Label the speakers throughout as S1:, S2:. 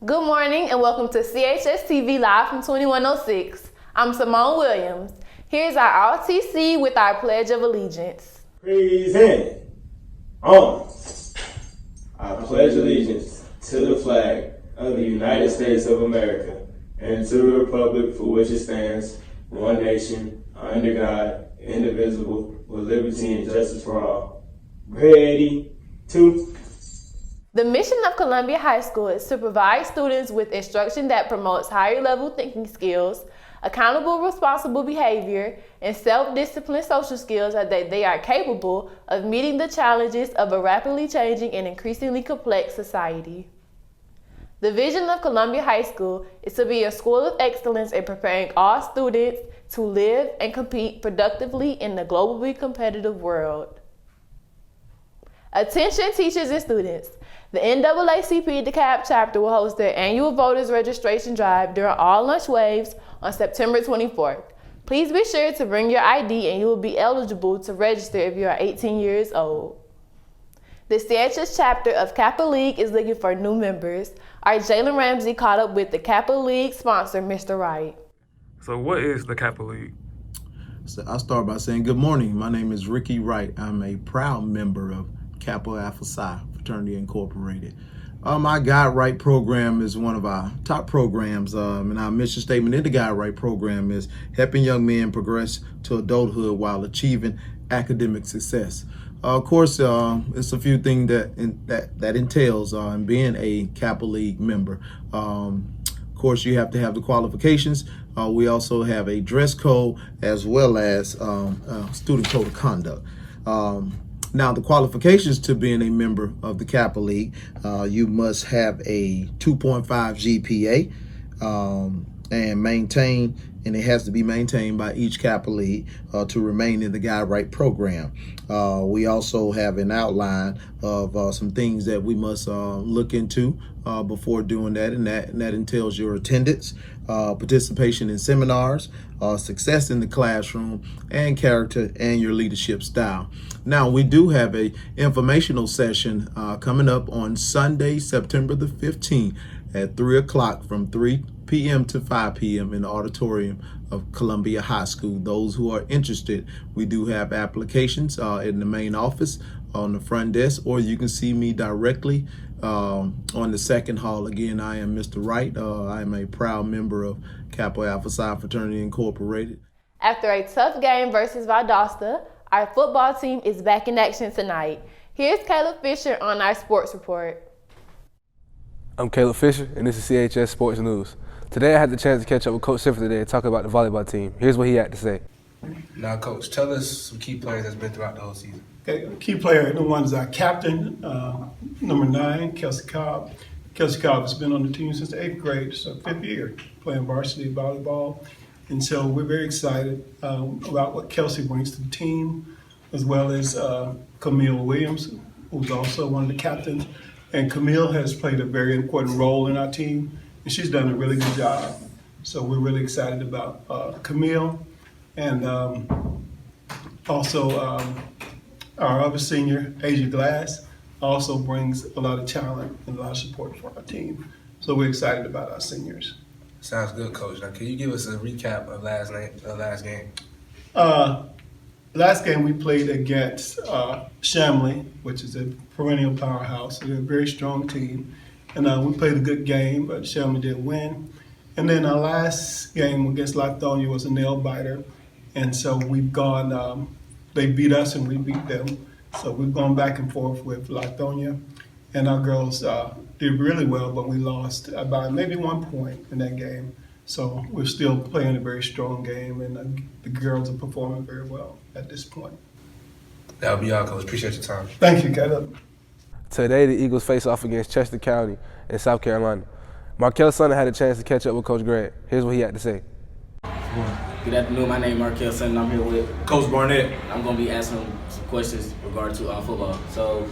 S1: Good morning and welcome to CHS-TV Live from 2106. I'm Simone Williams. Here's our RTC with our Pledge of Allegiance.
S2: Present on. I pledge allegiance to the flag of the United States of America and to the republic for which it stands, one nation, under God, indivisible, with liberty and justice for all. Ready, two.
S1: The mission of Columbia High School is to provide students with instruction that promotes higher level thinking skills, accountable responsible behavior, and self-disciplined social skills that they are capable of meeting the challenges of a rapidly changing and increasingly complex society. The vision of Columbia High School is to be a school of excellence in preparing all students to live and compete productively in the globally competitive world. Attention teachers and students. The NAACP DeKalb chapter will host their annual voters registration drive during all lunch waves on September 24th. Please be sure to bring your ID and you will be eligible to register if you are 18 years old. The CHS chapter of Kappa League is looking for new members. Our Jalen Ramsey caught up with the Kappa League sponsor, Mr. Wright.
S3: So what is the Kappa League?
S4: So I'll start by saying good morning. My name is Ricky Wright. I'm a proud member of Kappa Alpha Psi Fraternity Incorporated. Our Guide Right program is one of our top programs, and our mission statement in the Guide Right program is helping young men progress to adulthood while achieving academic success. Of course, it's a few things that entails in being a Kappa League member. Of course, you have to have the qualifications. We also have a dress code as well as student code of conduct. Now, the qualifications to being a member of the Kappa League, you must have a 2.5 GPA and it has to be maintained by each Kappa League to remain in the Guide Right program. We also have an outline of some things that we must look into before doing that, and that entails your attendance, participation in seminars, success in the classroom, and character and your leadership style. Now, we do have a informational session coming up on Sunday, September the 15th at 3 o'clock from 3 p.m. to 5 p.m. in the auditorium of Columbia High School. Those who are interested, we do have applications in the main office on the front desk, or you can see me directly on the second hall. Again, I am Mr. Wright. I am a proud member of Kappa Alpha Psi Fraternity Incorporated.
S1: After a tough game versus Valdosta, our football team is back in action tonight. Here's Caleb Fisher on our sports report.
S5: I'm Caleb Fisher, and this is CHS Sports News. Today I had the chance to catch up with Coach Sifford today and talk about the volleyball team. Here's what he had to say.
S6: Now, Coach, tell us some key players that's been throughout the whole season.
S7: Okay, key player, the one is our captain, number 9, Kelsey Cobb. Kelsey Cobb has been on the team since the 8th grade, so 5th year, playing varsity volleyball. And so we're very excited about what Kelsey brings to the team, as well as Camille Williams, who's also one of the captains. And Camille has played a very important role in our team, and she's done a really good job. So we're really excited about Camille. And also our other senior, Asia Glass, also brings a lot of talent and a lot of support for our team. So we're excited about our seniors.
S6: Sounds good, Coach. Now, can you give us a recap of last game?
S7: Last game we played against Shamley, which is a perennial powerhouse. They're a very strong team. And we played a good game, but Shamley did win. And then our last game against Lithonia was a nail-biter. And so we've gone, they beat us and we beat them. So we've gone back and forth with Lithonia. And our girls did really well, but we lost by maybe 1 point in that game. So we're still playing a very strong game, and the girls are performing very well at this point.
S6: That'll be all, Coach. Appreciate your time.
S7: Thank you, Caleb.
S5: Today the Eagles face off against Chester County in South Carolina. Markel Sunday had a chance to catch up with Coach Grant. Here's what he had to say.
S8: Good afternoon. My name is Markel Sunday. I'm here with
S9: Coach Barnett.
S8: I'm going to be asking some questions regarding to football. So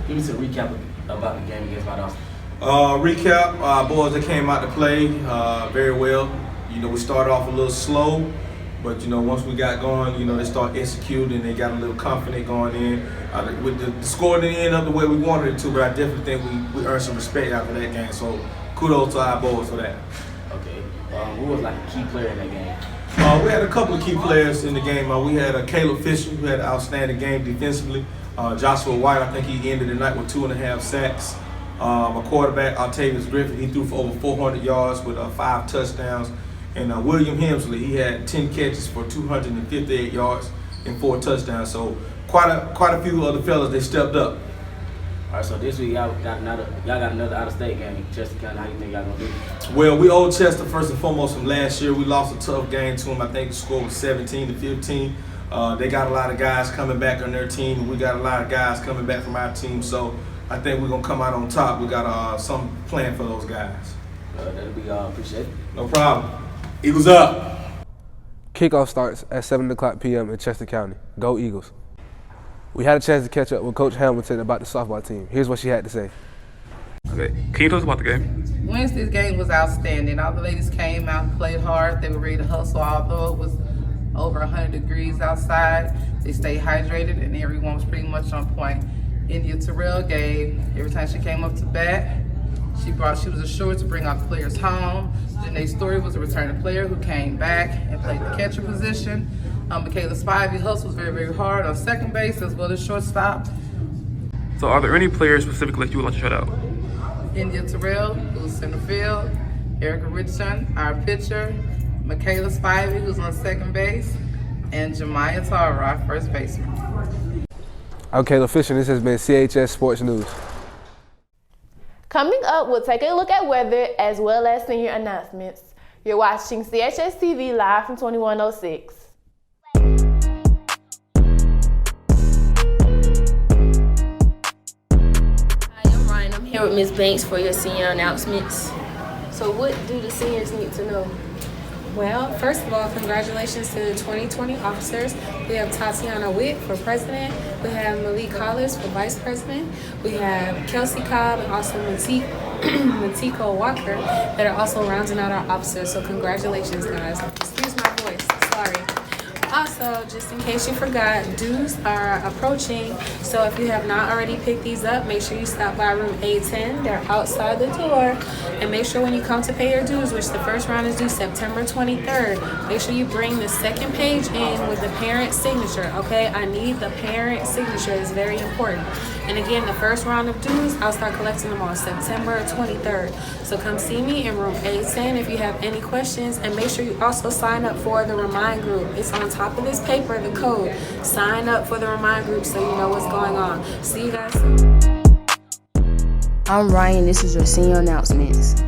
S8: give me some recap about the game against Valdosta.
S9: Recap, boys that came out to play very well. We started off a little slow, but once we got going, they start executing. They got a little confident going in. With the score didn't end up the way we wanted it to, but I definitely think we earned some respect after that game. So kudos to our boys for that.
S8: Okay. Who was like a key player in that game?
S9: We had a couple of key players in the game. We had Caleb Fisher, who had an outstanding game defensively. Joshua White, I think he ended the night with 2.5 sacks. A quarterback, Octavius Griffin, he threw for over 400 yards with 5 touchdowns. And William Hemsley, he had 10 catches for 258 yards and 4 touchdowns. So quite a few of the fellas, they stepped up.
S8: All right, so this week y'all got another out-of-state game. Chester County, how you think y'all gonna do?
S9: Well, we owe Chester first and foremost from last year. We lost a tough game to them. I think the score was 17-15. They got a lot of guys coming back on their team, and we got a lot of guys coming back from our team. So I think we're gonna come out on top. We got some plan for those guys.
S8: That'll be appreciated.
S9: No problem. Eagles up.
S5: Kickoff starts at 7 o'clock p.m. in Chester County. Go Eagles. We had a chance to catch up with Coach Hamilton about the softball team. Here's what she had to say.
S3: Okay, can you tell us about the game?
S10: Wednesday's game was outstanding. All the ladies came out and played hard. They were ready to hustle, although it was over 100 degrees outside. They stayed hydrated, and everyone was pretty much on point. India Terrell gave, every time she came up to bat, she was assured to bring our players home. Janae Story was a returning player who came back and played the catcher position. Michaela Spivey hustles very, very hard on second base as well as shortstop.
S3: So are there any players specifically that you would like to shout out?
S10: India Terrell, who's center field, Erica Richardson, our pitcher, Michaela Spivey, who's on second base, and Jemiah Tara, our first baseman.
S5: I'm Caleb Fisher, and this has been CHS Sports News.
S1: Coming up, we'll take a look at weather as well as senior announcements. You're watching CHS-TV live from 2106.
S11: Here with Ms. Banks for your senior announcements. So what do the seniors need to know?
S12: Well, first of all, congratulations to the 2020 officers. We have Tatiana Witt for president. We have Malik Collins for vice president. We have Kelsey Cobb and also Matiko Walker that are also rounding out our officers. So congratulations, guys. Excuse my voice. Sorry. Also, just in case you forgot, dues are approaching, so if you have not already picked these up, make sure you stop by room A10. They're outside the door. And make sure when you come to pay your dues, which the first round is due September 23rd, make sure you bring the second page in with the parent signature, okay? I need the parent signature. It's very important. And again, the first round of dues, I'll start collecting them on September 23rd. So come see me in room A10 if you have any questions, and make sure you also sign up for the Remind group. It's on top of this paper, the code. Sign up for the Remind group so you know what's going on. See you guys soon.
S11: I'm Ryan, this is your senior announcements.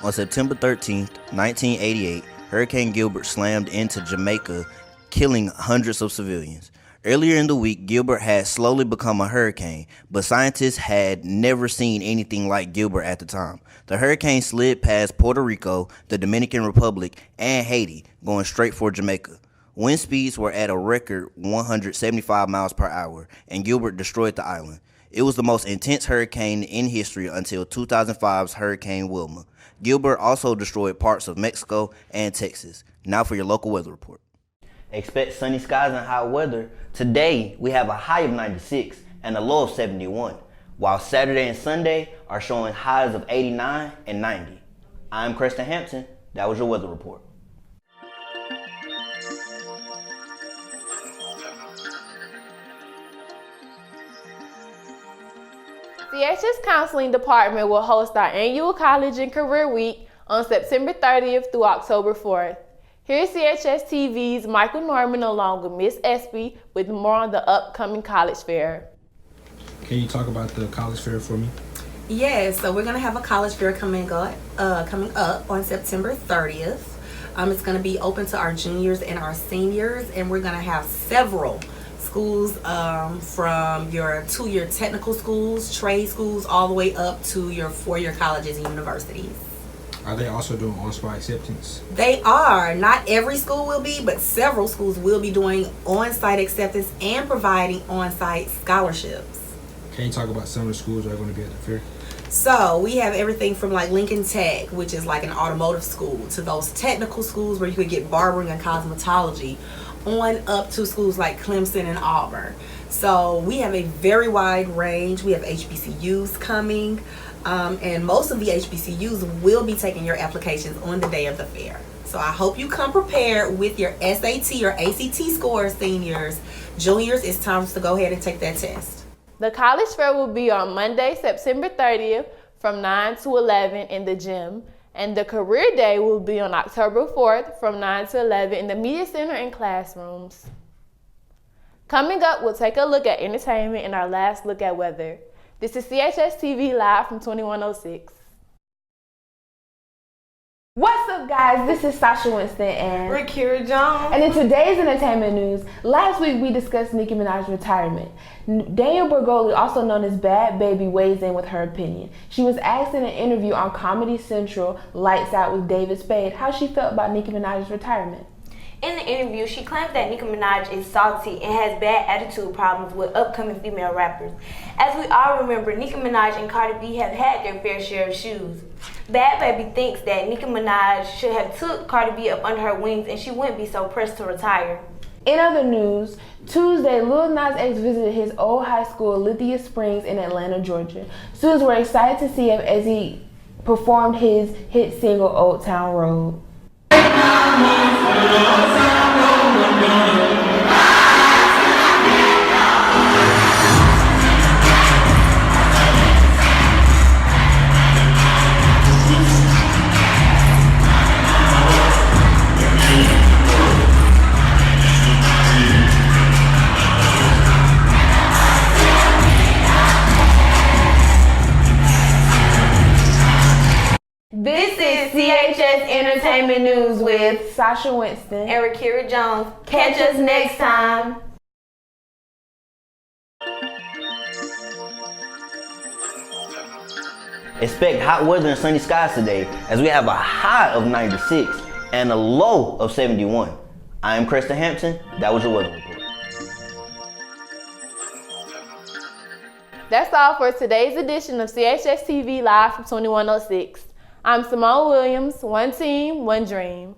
S13: On September 13th, 1988, Hurricane Gilbert slammed into Jamaica, killing hundreds of civilians. Earlier in the week, Gilbert had slowly become a hurricane, but scientists had never seen anything like Gilbert at the time. The hurricane slid past Puerto Rico, the Dominican Republic, and Haiti, going straight for Jamaica. Wind speeds were at a record 175 miles per hour, and Gilbert destroyed the island. It was the most intense hurricane in history until 2005's Hurricane Wilma. Gilbert also destroyed parts of Mexico and Texas. Now for your local weather report.
S14: Expect sunny skies and hot weather. Today, we have a high of 96 and a low of 71, while Saturday and Sunday are showing highs of 89 and 90. I'm Preston Hampton. That was your weather report.
S1: CHS Counseling Department will host our annual College and Career Week on September 30th through October 4th. Here's CHS-TV's Michael Norman along with Miss Espy with more on the upcoming college fair.
S6: Can you talk about the college fair for me?
S15: Yes, so we're going to have a college fair coming up on September 30th. It's going to be open to our juniors and our seniors, and we're going to have several schools from your two-year technical schools, trade schools, all the way up to your four-year colleges and universities.
S6: Are they also doing on-spot acceptance?
S15: They are. Not every school will be, but several schools will be doing on-site acceptance and providing on-site scholarships.
S6: Can you talk about some of the schools that are going to be at the fair?
S15: So we have everything from like Lincoln Tech, which is like an automotive school, to those technical schools where you could get barbering and cosmetology, on up to schools like Clemson and Auburn. So we have a very wide range. We have HBCUs coming, and most of the HBCUs will be taking your applications on the day of the fair. So I hope you come prepared with your SAT or ACT scores, seniors. Juniors, it's time to go ahead and take that test.
S1: The college fair will be on Monday, September 30th from 9 to 11 in the gym. And the career day will be on October 4th from 9 to 11 in the media center and classrooms. Coming up, we'll take a look at entertainment and our last look at weather. This is CHS-TV live from 2106.
S16: What's up, guys? This is Sasha Winston and
S11: Rakira Jones.
S16: And in today's entertainment news, last week we discussed Nicki Minaj's retirement. Danielle Bergoli, also known as Bad Baby, weighs in with her opinion. She was asked in an interview on Comedy Central, Lights Out with David Spade, how she felt about Nicki Minaj's retirement.
S11: In the interview, she claims that Nicki Minaj is salty and has bad attitude problems with upcoming female rappers. As we all remember, Nicki Minaj and Cardi B have had their fair share of shoes. Bad Baby thinks that Nicki Minaj should have took Cardi B up under her wings and she wouldn't be so pressed to retire.
S16: In other news, Tuesday, Lil Nas X visited his old high school, Lithia Springs in Atlanta, Georgia. Students were excited to see him as he performed his hit single, Old Town Road.
S11: This is CHS Entertainment News with
S16: Sasha Winston
S11: and Rakira Jones. Catch us next time.
S14: Expect hot weather and sunny skies today as we have a high of 96 and a low of 71. I am Preston Hampton. That was your weather report.
S1: That's all for today's edition of CHS-TV live from 2106. I'm Simone Williams, one team, one dream.